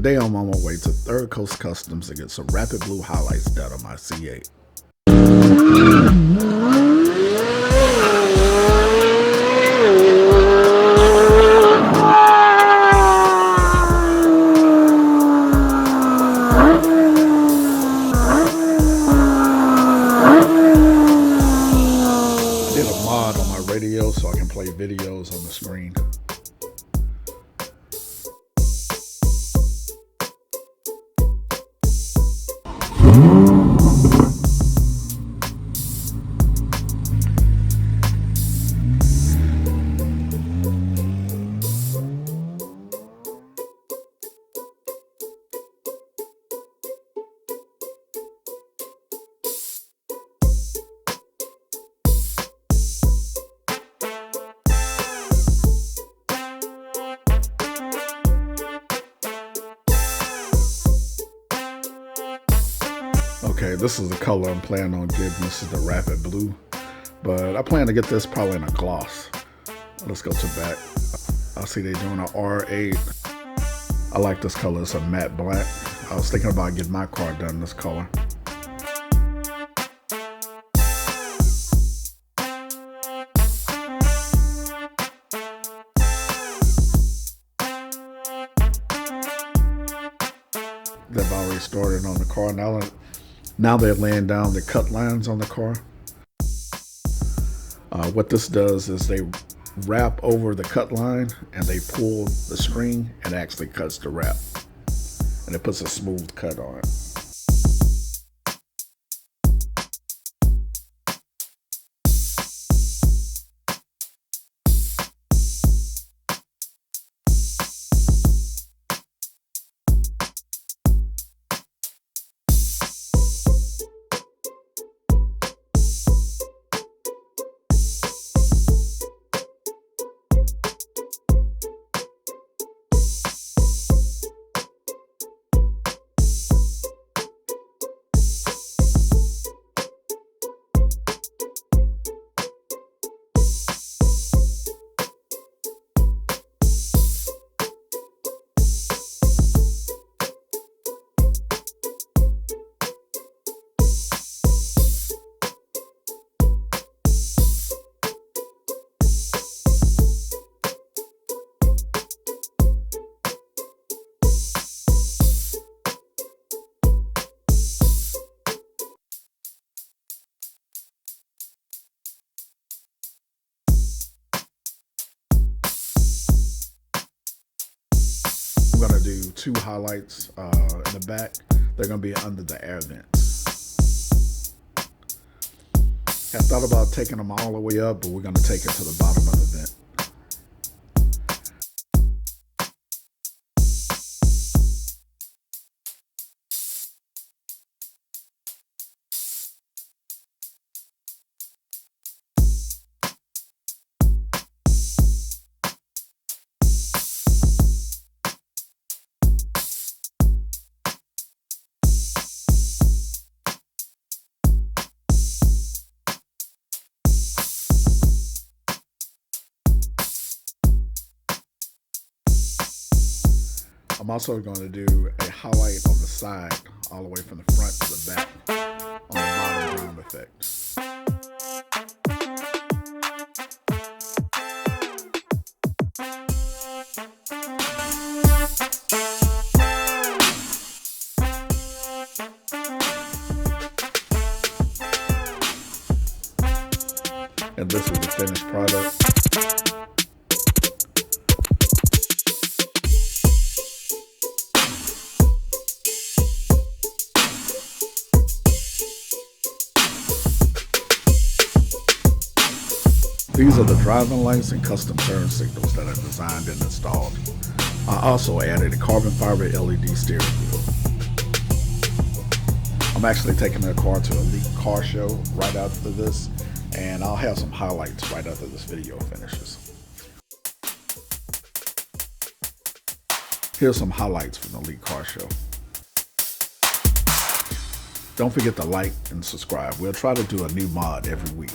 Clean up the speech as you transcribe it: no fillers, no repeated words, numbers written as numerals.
Today I'm on my way to Third Coast Customs to get some rapid blue highlights done on my C8. I did a mod on my radio so I can play videos on the screen. Okay, this is the color I'm planning on getting. This is the rapid blue, but I plan to get this probably in a gloss. Let's go to back. I see they're doing an R8. I like this color. It's a matte black. I was thinking about getting my car done this color. They've already started on the car. Now they're laying down the cut lines on the car. What this does is they wrap over the cut line and they pull the string and actually cuts the wrap. And it puts a smooth cut on it. I'm gonna do two highlights in the back. They're gonna be under the air vents. I thought about taking them all the way up, but we're gonna take it to the bottom of the vent. I'm also going to do a highlight on the side, all the way from the front to the back, on the bottom brown effect. And this is the finished product. These are the driving lights and custom turn signals that I designed and installed. I also added a carbon fiber LED steering wheel. I'm actually taking the car to Elite Car Show right after this, and I'll have some highlights right after this video finishes. Here's some highlights from the Elite Car Show. Don't forget to like and subscribe. We'll try to do a new mod every week.